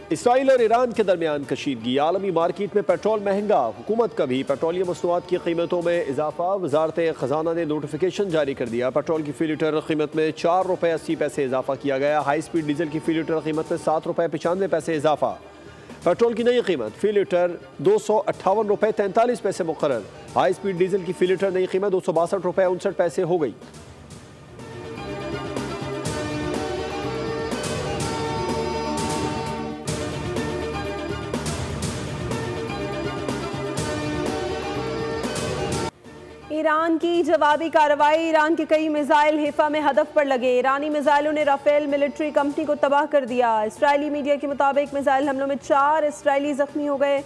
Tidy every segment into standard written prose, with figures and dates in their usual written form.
Israel और Iran के दरमियान कशीदगी, आलमी मार्केट में पेट्रोल महंगा, हुकूमत का भी पेट्रोलियम मसनूआत की कीमतों में इजाफा। वजारत खजाना ने नोटिफिकेशन जारी कर दिया। पेट्रोल की फी लीटर कीमत में 4 रुपये 80 पैसे इजाफा किया गया। हाई स्पीड डीजल की फी लीटर कीमत में 7 रुपये 95 पैसे इजाफा। पेट्रोल की नई कीमत फी लीटर 258 रुपये 43 पैसे मुकर्रर। हाई स्पीड डीजल की फी लीटर नई कीमत 262 रुपये 59 पैसे हो गई। ईरान की जवाबी कार्रवाई, ईरान के कई मिसाइल हिफा में हदफ पर लगे। ईरानी मिसाइलों ने राफेल मिलिट्री कंपनी को तबाह कर दिया। इसराइली मीडिया के मुताबिक मिसाइल हमलों में 4 इसराइली जख्मी हो गए।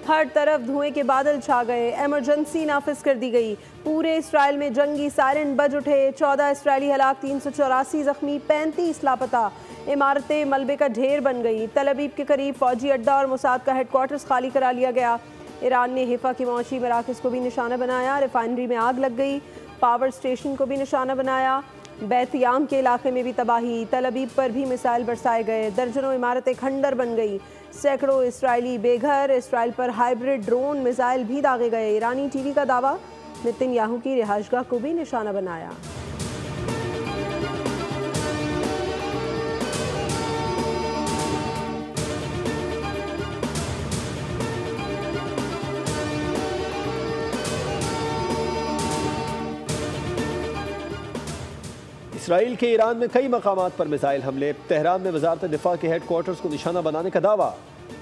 हर तरफ धुएं के बादल छा गए। एमरजेंसी नाफिज कर दी गई। पूरे इसराइल में जंगी सायरन बज उठे। 14 इसराइली हलाक, 384 जख्मी, 35 लापता। इमारतें मलबे का ढेर बन गई। तल अवीव के करीब फौजी अड्डा और मोसाद का हेडक्वार्टर्स खाली करा लिया गया। ईरान ने हिफा की मौशी मराकज़ को भी निशाना बनाया। रिफाइनरी में आग लग गई। पावर स्टेशन को भी निशाना बनाया। बैतियाम के इलाके में भी तबाही। तल अवीव पर भी मिसाइल बरसाए गए। दर्जनों इमारतें खंडर बन गई। सैकड़ों इसराइली बेघर। इसराइल पर हाइब्रिड ड्रोन मिसाइल भी दागे गए। ईरानी टीवी का दावा, नेतन्याहू की रिहाइशगाह को भी निशाना बनाया। इसराइल के ईरान में कई मकामात पर मिसाइल हमले। तेहरान में वजारत दिफा के हेडक्वार्टर्स को निशाना बनाने का दावा।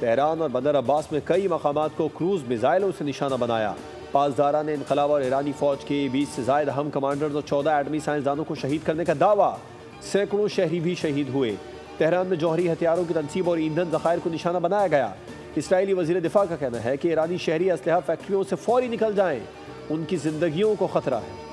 तेहरान और बंदर अब्बास में कई मकामात को क्रूज मिसाइलों से निशाना बनाया। पासदारा ने इनकलाब और ईरानी फौज के 20 से ज़ायद अहम कमांडर्स और 14 एटमी साइंसदानों को शहीद करने का दावा। सैकड़ों शहरी भी शहीद हुए। तेहरान में जौहरी हथियारों की तनसीब और ईंधन ज़खायर को निशाना बनाया गया। इसराइली वज़ीर दिफा का कहना है कि ईरानी शहरी असलहा फैक्ट्रियों से फौरी निकल जाएं, उनकी जिंदगियों को खतरा है।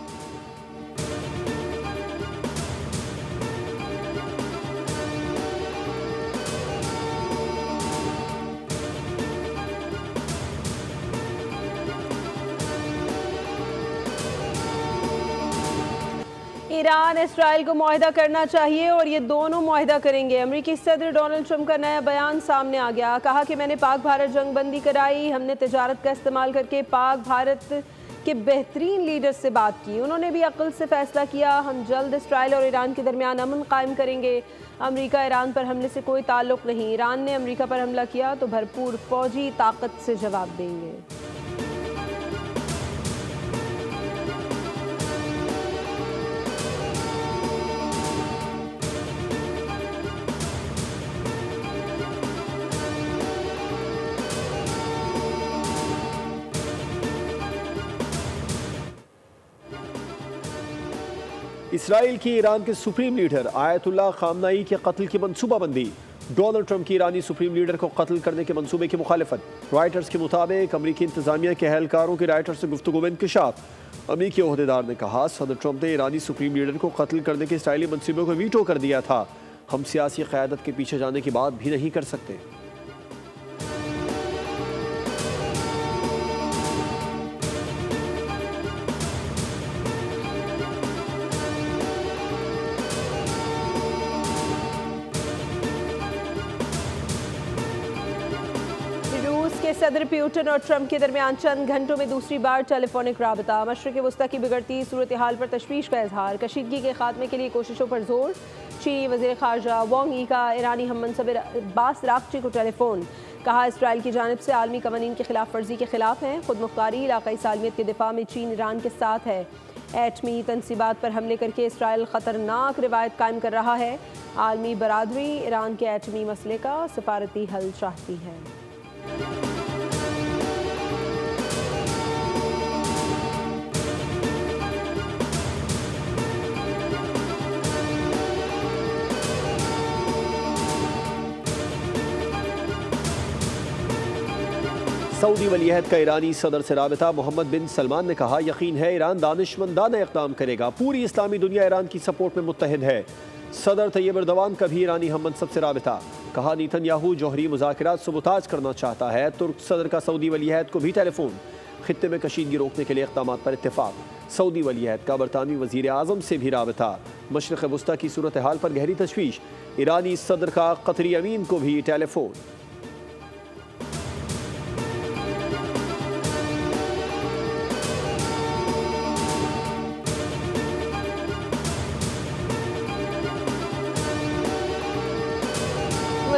ईरान इसराइल को मुआहिदा करना चाहिए और ये दोनों मुआहिदा करेंगे। अमेरिकी सदर डोनाल्ड ट्रंप का नया बयान सामने आ गया। कहा कि मैंने पाक भारत जंग बंदी कराई। हमने तिजारत का इस्तेमाल करके पाक भारत के बेहतरीन लीडर से बात की। उन्होंने भी अक्ल से फैसला किया। हम जल्द इसराइल और ईरान के दरमियान अमन कायम करेंगे। अमेरिका ईरान पर हमले से कोई ताल्लुक नहीं। ईरान ने अमेरिका पर हमला किया तो भरपूर फौजी ताकत से जवाब देंगे। इसराइल की ईरान के सुप्रीम लीडर आयतुल्लाह खामनाई के कत्ल की मनसूबाबंदी। डोनाल्ड ट्रंप की ईरानी सुप्रीम लीडर को कत्ल करने के मंसूबे की मुखालिफत। रॉयटर्स के मुताबिक अमरीकी इंतजामिया के एहलकारों के रॉयटर्स से गुफ्तगू में इंकशाफ। अमरीकी ओहदेदार ने कहा, सदर ट्रंप ने ईरानी सुप्रीम लीडर को कत्ल करने के इसराइली मंसूबे को वीटो कर दिया था। हम सियासी क़यादत के पीछे जाने की बात भी नहीं कर सकते। सदर पुतिन और ट्रंप के दरमियान चंद घंटों में दूसरी बार टेलीफोनिक राबता। मशरिक़ वस्ता की बिगड़ती सूरत हाल पर तशवीश का इजहार। कशीदगी के खात्मे के लिए कोशिशों पर जोर। चीनी वज़ीर ख़ारजा वांग यी का ईरानी हम मनसब अब्बास रागची को टेलीफोन। कहा, इसराइल की जानिब से आलमी कवानीन की खिलाफ वर्जी के खिलाफ हैं। खुद मुख्तारी इलाक़ाई सालमियत के दिफा में चीन ईरान के साथ है। एटमी तनसीबात पर हमले करके इसराइल ख़तरनाक रिवायत कायम कर रहा है। आलमी बरादरी ईरान के एटमी मसले का सफारती हल चाहती है। सऊदी वलीअहद का ईरानी सदर से राबिता। मोहम्मद बिन सलमान ने कहा, यकीन है ईरान दानिशमंदाना इक़दाम करेगा। पूरी इस्लामी दुनिया ईरान की सपोर्ट में मुत्तहिद है। सदर तैयब एर्दोगान का भी ईरानी हम मनसब से राबिता। कहा, नेतन्याहू जौहरी मुज़ाकरात सबूताज करना चाहता है। तुर्क सदर का सऊदी वलीअहद को भी टेलीफोन। खित्ते में कशीदगी रोकने के लिए इक़दामात पर इत्तेफाक। सऊदी वलीअहद का बरतानवी वज़ीर आज़म से भी राबिता। मशरिक़ वस्ता की सूरत हाल पर गहरी तशवीश। ईरानी सदर का कतरी अमीन को भी टेलीफोन।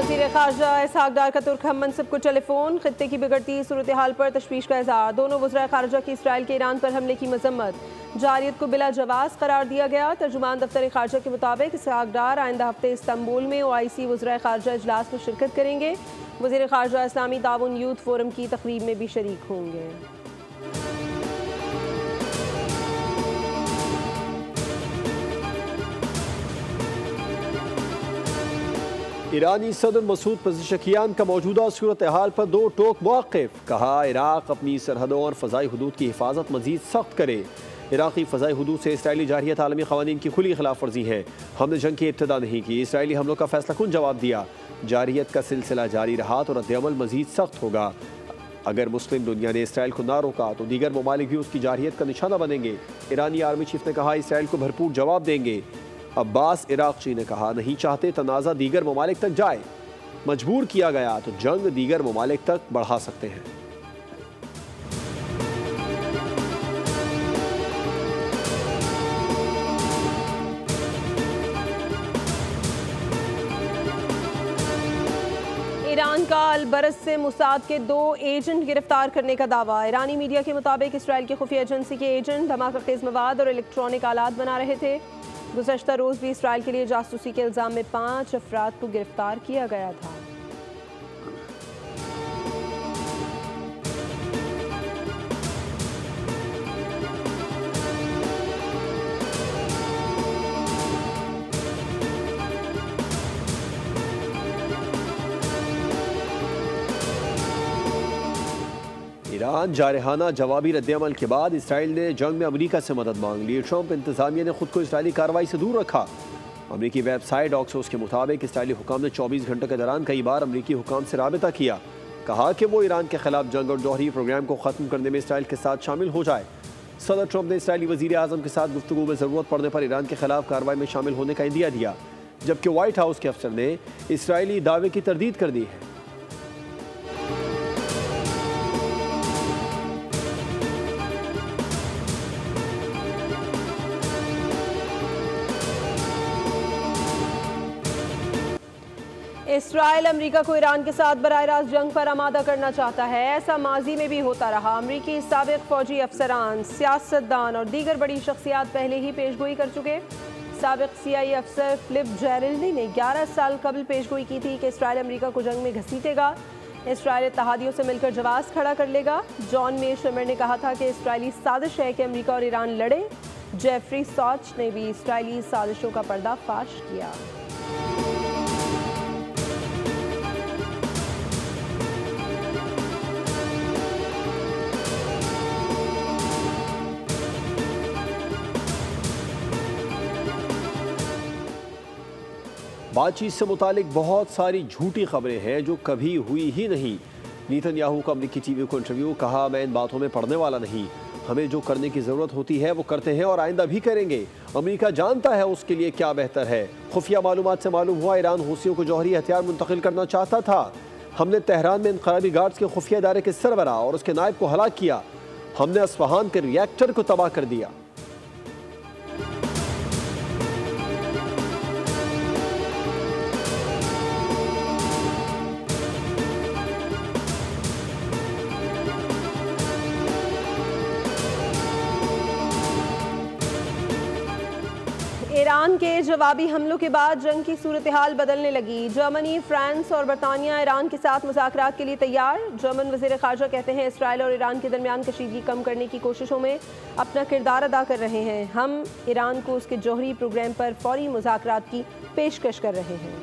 वज़ीर ख़ारजा इसहाक़ डार का तुर्क हम मनसब को टेलीफोन। खित्ते की बिगड़ती सूरत हाल पर तशवीश का इज़हार। दोनों वज़राए ख़ारजा की इसराइल के ईरान पर हमले की मजम्मत। जारियत को बिला जवाज़ करार दिया गया। तर्जुमान दफ्तर ख़ारजा के मुताबिक इसहाक़ डार आइंदा हफ्ते इस्तांबुल में OIC वज़राए ख़ारजा इजलास में शिरकत करेंगे। वज़ीर ख़ारजा इस्लामी ताउन यूथ फोरम की तकरीब में भी शरीक होंगे। ईरानी सदर मसूद पज़ेशकियान का मौजूदा सूरत हाल पर दो टोक मौक़िफ़। कहा इराक़ अपनी सरहदों और फ़ज़ाई हदूद की हिफाजत मज़ीद सख्त करे। इराक़ी फ़ज़ाई हदूद से इसराइली जारियत आलमी क़वानीन की खुली खिलाफ वर्जी है। हमने जंग की इब्तिदा नहीं की, इसराइली हमलों का फैसला कुन जवाब दिया। जारियत का सिलसिला जारी रहा तो रद्द-ए-अमल मज़ीद सख्त होगा। अगर मुस्लिम दुनिया ने इसराइल को ना रोका तो दीगर ममालिक भी उसकी जारियत का निशाना बनेंगे। ईरानी आर्मी चीफ ने कहा इसराइल को भरपूर जवाब देंगे। अब्बास इराक़ची ने कहा नहीं चाहते तनाज़ा दीगर ममालिक तक जाए, मजबूर किया गया तो जंग दीगर ममालिक तक बढ़ा सकते हैं। ईरान का अलबरस से मुसाद के 2 एजेंट गिरफ्तार करने का दावा। ईरानी मीडिया के मुताबिक इसराइल की खुफिया एजेंसी के एजेंट धमाका खेज मवाद और इलेक्ट्रॉनिक आलात बना रहे थे। गुज़श्ता रोज़ भी इसराइल के लिए जासूसी के इल्ज़ाम में 5 अफराद को गिरफ्तार किया गया था। ईरान जारहाना जवाबी रद्द-ए-अमल के बाद इसराइल ने जंग में अमरीका से मदद मांग ली। ट्रंप इंतजामिया ने खुद को इसराइली कार्रवाई से दूर रखा। अमरीकी वेबसाइट ऑक्सियोस के मुताबिक इसराइली हुकाम ने 24 घंटों के दौरान कई बार अमरीकी हुकाम से राबिता किया। कहा कि वो ईरान के खिलाफ जंग और जौहरी प्रोग्राम को ख़त्म करने में इसराइल के साथ शामिल हो जाए। सदर ट्रंप ने इसराइली वज़ीर आज़म के साथ गुफ्तगू में ज़रूरत पड़ने पर ईरान के खिलाफ कार्रवाई में शामिल होने का इंदिया दिया, जबकि व्हाइट हाउस के अफसर ने इसराइली दावे की तरदीद कर दी है। इसराइल अमेरिका को ईरान के साथ बराह रास्त जंग पर आमादा करना चाहता है। ऐसा माजी में भी होता रहा। अमेरिकी साबिक फौजी अफसरान, सियासतदान और दीगर बड़ी शख्सियात पहले ही पेशगोई कर चुके। साबिक CIA अफसर फिलिप जेरेल्डी ने 11 साल कबल पेशगोई की थी कि इसराइल अमेरिका को जंग में घसीटेगा। इसराइल इत्तेहादियों से मिलकर जवाब खड़ा कर लेगा। जॉन मेशमर ने कहा था कि इसराइली साजिश है कि अमेरिका और ईरान लड़े। जेफरी सॉच ने भी इसराइली साजिशों का पर्दाफाश किया। बातचीत से मुतालिक बहुत सारी झूठी खबरें हैं जो कभी हुई ही नहीं। नेतन्याहू का अमरीकी TV को इंटरव्यू। कहा मैं इन बातों में पढ़ने वाला नहीं, हमें जो करने की ज़रूरत होती है वो करते हैं और आइंदा भी करेंगे। अमेरिका जानता है उसके लिए क्या बेहतर है। खुफिया मालूमात से मालूम हुआ ईरान हूसियों को जौहरी हथियार मुंतकिल करना चाहता था। हमने तेहरान में इनक़लाबी गार्ड्स के खुफिया इदारे के सरबरा और उसके नायब को हलाक किया। हमने अस्फहान के रिएक्टर को तबाह कर दिया। ईरान के जवाबी हमलों के बाद जंग की सूरत हाल बदलने लगी। जर्मनी, फ्रांस और बरतानिया ईरान के साथ मुज़ाकरात के लिए तैयार। जर्मन वज़ीर ख़ारजा कहते हैं इसराइल और ईरान के दरमियान कशीदगी कम करने की कोशिशों में अपना किरदार अदा कर रहे हैं। हम ईरान को उसके जौहरी प्रोग्राम पर फौरी मुज़ाकरात की पेशकश कर रहे हैं।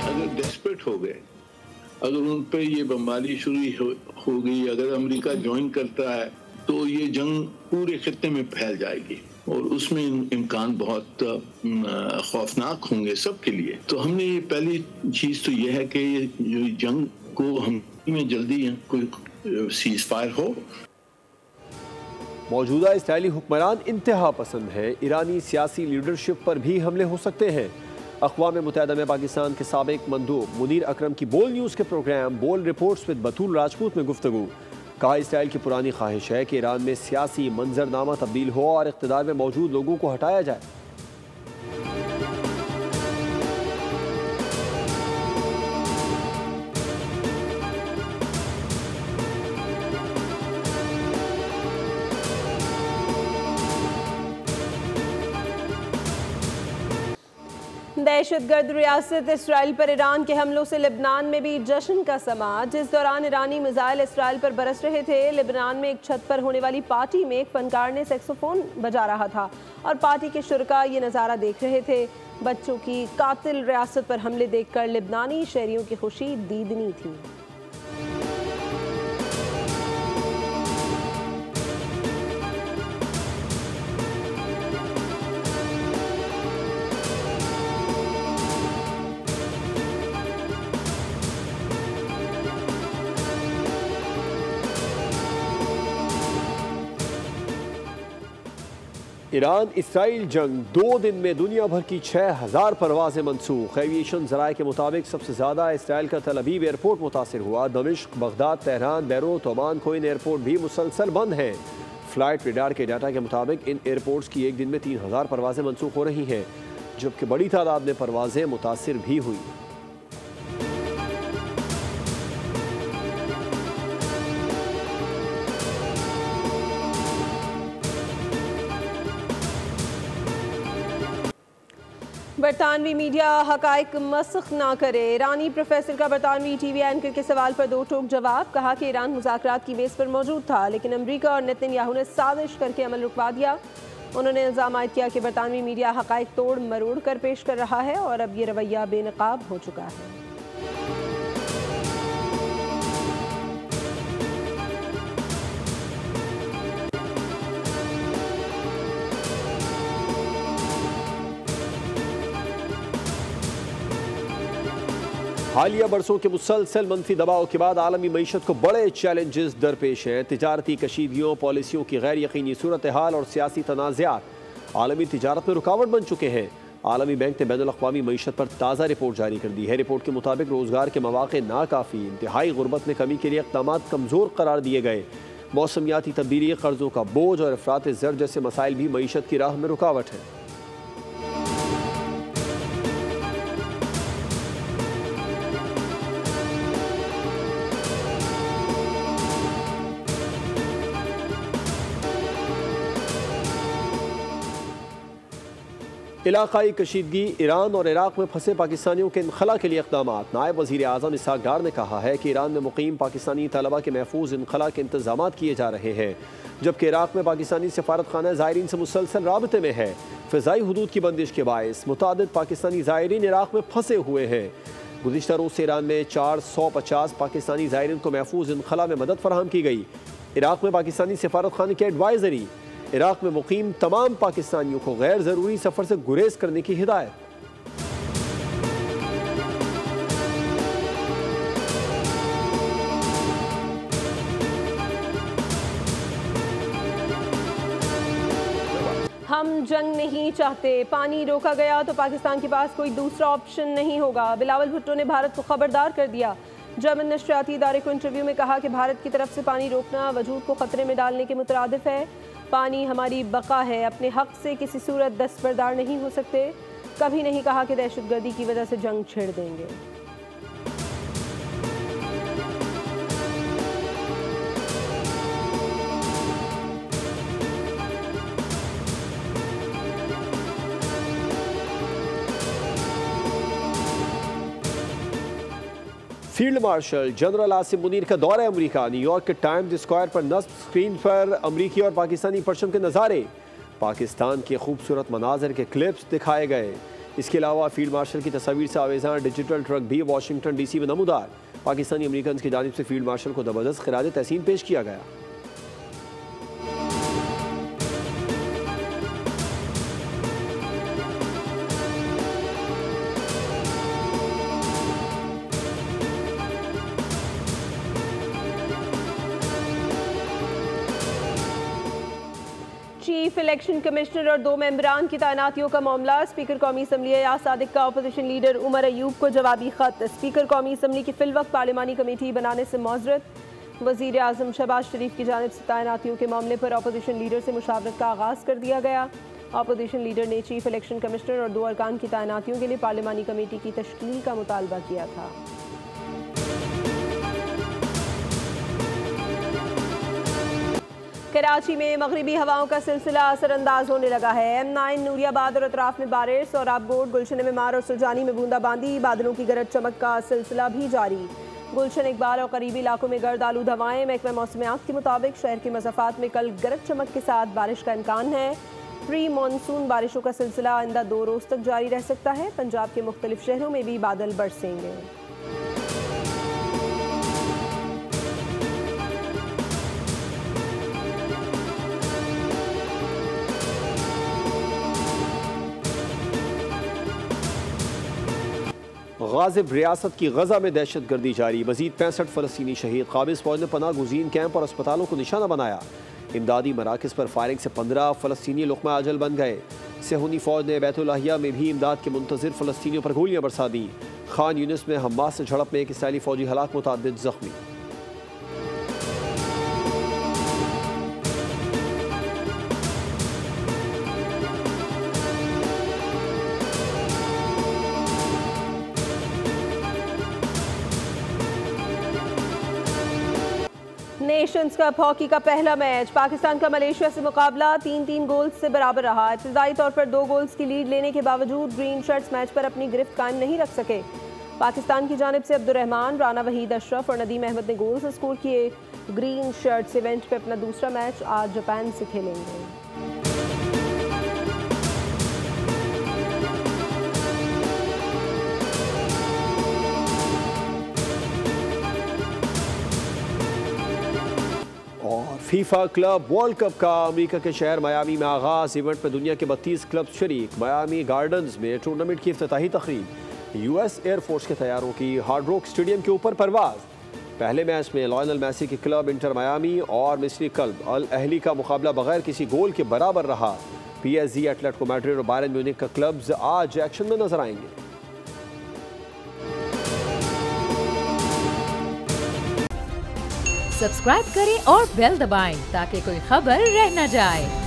अगर डेस्परेट हो गए, अगर उन पे ये बमबारी शुरू हो गई, अगर अमेरिका ज्वाइन करता है तो ये जंग पूरे खित्ते में फैल जाएगी और उसमें इम्कान बहुत खौफनाक होंगे सबके लिए। तो हमने ये पहली चीज़ तो ये है कि ये जंग को हम में जल्दी कोई सीज फायर हो। मौजूदा इसराइली हुक्मरान इंतहा पसंद है। ईरानी सियासी लीडरशिप पर भी हमले हो सकते हैं। अक़वाम मुत्तहिदा में पाकिस्तान के साबिक मंदूब मुनीर अकरम की बोल न्यूज़ के प्रोग्राम बोल रिपोर्ट्स विद बतूल राजपूत में गुफ्तगू। कहा इसराइल की पुरानी ख्वाहिश है कि ईरान में सियासी मंजरनामा तब्दील हो और इख्तिदार में मौजूद लोगों को हटाया जाए। दहशतगर्द रियासत इसराइल पर ईरान के हमलों से लेबनान में भी जश्न का समा। जिस दौरान ईरानी मिसाइल इसराइल पर बरस रहे थे, लेबनान में एक छत पर होने वाली पार्टी में एक फनकार ने सैक्सोफोन बजा रहा था और पार्टी के शुरका ये नज़ारा देख रहे थे। बच्चों की कातिल रियासत पर हमले देखकर लेबनानी शहरियों की खुशी दीदनी थी। ईरान इसराइल जंग 2 दिन में दुनिया भर की 6000 परवाजें मनसूख। एविएशन जराये के मुताबिक सबसे ज़्यादा इसराइल का तल अवीव एयरपोर्ट मुतासर हुआ। दमिश्क, Baghdad, Tehran, Beirut, Oman, coin airport भी मुसलसल बंद हैं। फ्लाइट रेडार के डाटा के मुताबिक इन एयरपोर्ट्स की एक दिन में 3000 परवाजें मनसूख हो रही हैं, जबकि बड़ी तादाद में परवाजें मुतासर भी हुई। बरतानवी मीडिया हकाइक मस्ख ना करे। ईरानी प्रोफेसर का बरतानवी टीवी एंकर के सवाल पर दो टोक जवाब। कहा कि ईरान मुज़ाकरात की मेज़ पर मौजूद था, लेकिन अमरीका और नेतन्याहू ने साजिश करके अमल रुकवा दिया। उन्होंने इल्ज़ाम आयद किया कि बरतानवी मीडिया हकाइक तोड़ मरोड़ कर पेश कर रहा है और अब ये रवैया बेनकाब हो चुका है। हालिया बरसों के मुसलसल मनफी दबाव के बाद आलमी मईशत को बड़े चैलेंजेस दरपेश हैं। तिजारती कशीदगियों, पॉलिसियों की गैर यकीनी सूरत हाल और सियासी तनाज़ात आलमी तिजारत में रुकावट बन चुके हैं। आलमी बैंक ने बैनुल अक़वामी मईशत पर ताज़ा रिपोर्ट जारी कर दी है। रिपोर्ट के मुताबिक रोज़गार के मौक़े नाकाफ़ी, इंतहाई गुर्बत में कमी के लिए इक़दामात कमज़ोर करार दिए गए। मौसमियाती तब्दीली, कर्ज़ों का बोझ और अफरात ज़र जैसे मसाइल भी मईशत की राह में रुकावट है। इलाकाई कशीदगी, ईरान और इराक़ में फंसे पाकिस्तानियों के इनखला के लिए इक़दामात। नायब वज़ीर आज़म इसहाक़ डार ने कहा है कि ईरान में मुक़ीम पाकिस्तानी तलबा के महफूज इनखला के इंतज़ाम किए जा रहे हैं, जबकि इराक़ में पाकिस्तानी सफारत खाना ज़ायरीन से मुसलसल राबते में है। फ़िज़ाई हुदूद की बंदिश के बायस मुतादिद पाकिस्तानी ज़ायरीन इराक़ में फंसे हुए हैं। गुज़िश्ता रोज़ से ईरान में 450 पाकिस्तानी ज़ायरीन को महफूज इनखला में मदद फराहम की गई। इराक़ में पाकिस्तानी सफारत खाने की एडवाइज़री, इराक़ में मुक़ीम तमाम पाकिस्तानियों को गैर ज़रूरी सफ़र से गुरेज करने की हिदायत। हम जंग नहीं चाहते, पानी रोका गया तो पाकिस्तान के पास कोई दूसरा ऑप्शन नहीं होगा। बिलावल भुट्टो ने भारत को खबरदार कर दिया। जर्मन नशरियाती इदारे को इंटरव्यू में कहा कि भारत की तरफ से पानी रोकना वजूद को खतरे में डालने के मुतरादिफ है। पानी हमारी बका है, अपने हक से किसी सूरत दस्तबरदार नहीं हो सकते। कभी नहीं कहा कि दहशतगर्दी की वजह से जंग छेड़ देंगे। Field marshal general Asim Munir का दौरा अमरीका। न्यूयॉर्क के टाइम्स स्क्वायर पर नस्ब स्क्रीन पर अमरीकी और पाकिस्तानी परचम के नज़ारे, पाकिस्तान के खूबसूरत मनाजर के क्लिप्स दिखाए गए। इसके अलावा फील्ड मार्शल की तस्वीर से आवेज़ां डिजिटल ट्रक भी वाशिंगटन DC में नमूदार। पाकिस्तानी अमरीकन की जानिब से फील्ड मार्शल को ज़बरदस्त खिराज तहसीन पेश किया गया। चीफ इलेक्शन कमिश्नर और 2 मेंबरान की तैनातियों का मामला। स्पीकर कौमी असम्बली अयाज सादिक का अपोजिशन लीडर उमर अयूब को जवाबी खत। स्पीकर कौमी असम्बली की फिलवक्त पार्लिमानी कमेटी बनाने से मौजरत। वज़ीर आज़म शहबाज शरीफ की जानिब से तैनातियों के मामले पर अपोजिशन लीडर से मुशावरत का आगाज़ कर दिया गया। अपोजिशन लीडर ने चीफ इलेक्शन कमिश्नर और 2 अरकान की तैनातियों के लिए पार्लिमानी कमेटी की तश्कील का मुतालबा किया था। कराची में मगरिबी हवाओं का सिलसिला असरअंदाज होने लगा है। M9 नूरियाबाद और अतराफ में बारिश, सोराबकोट, गुलशन मेमार और सुजानी में बूंदाबांदी, बादलों की गरज चमक का सिलसिला भी जारी। गुलशन इकबाल और करीबी इलाकों में गर्द आलूद हवाएं। महकमा मौसमियात के मुताबिक शहर के मज़ाफ़ात में कल गरज चमक के साथ बारिश का इम्कान है। प्री मानसून बारिशों का सिलसिला आइंदा 2 रोज़ तक जारी रह सकता है। पंजाब के मुख्तलिफ शहरों में भी बादल बरसेंगे। गाज़िब रियासत की गजा में दहशत गर्दी जारी। मजीद 65 फ़लस्तीनी शहीद। काबिज़ फौज ने पनाह गुज़ीन कैंप और अस्पतालों को निशाना बनाया। इमदादी मराकज़ पर फायरिंग से 15 फ़लस्तीनी लुक़मा अजल बन गए। सेहूनी फौज ने बैतुल्लाहिया में भी इमदाद के मुंतज़िर फ़लस्तीनियों पर गोलियाँ बरसा दी। खान यूनिस में हमास से झड़प में एक इसराइली फौजी हलाक, मुतअद्दिद ज़ख्मी। नेशंस कप हॉकी का पहला मैच पाकिस्तान का मलेशिया से मुकाबला 3-3 गोल्स से बराबर रहा। इब्तदाई तौर पर 2 गोल्स की लीड लेने के बावजूद ग्रीन शर्ट्स मैच पर अपनी गिरफ्त कायम नहीं रख सके। पाकिस्तान की जानिब से अब्दुर्रहमान, राना वहीद अशरफ और नदीम अहमद ने गोल्स स्कोर किए। ग्रीन शर्ट्स इवेंट पे अपना दूसरा मैच आज जापान से खेलेंगे। और फीफा क्लब वर्ल्ड कप का अमेरिका के शहर मियामी में आगाज। इवेंट में दुनिया के 32 क्लब शरीक। मियामी गार्डन्स में टूर्नामेंट की इफ्तिताही तकरीब। US एयरफोर्स के तैयारों की हार्ड रॉक स्टेडियम के ऊपर परवाज। पहले मैच में लियोनेल मेसी की क्लब इंटर मियामी और मिस्री क्लब अल अहली का मुकाबला बगैर किसी गोल के बराबर रहा। PSG, एटलेटिको मैड्रिड और बायरन म्यूनिख का क्लब्स आज एक्शन में नजर आएंगे। सब्सक्राइब करें और बेल दबाएं ताकि कोई खबर रह न जाए।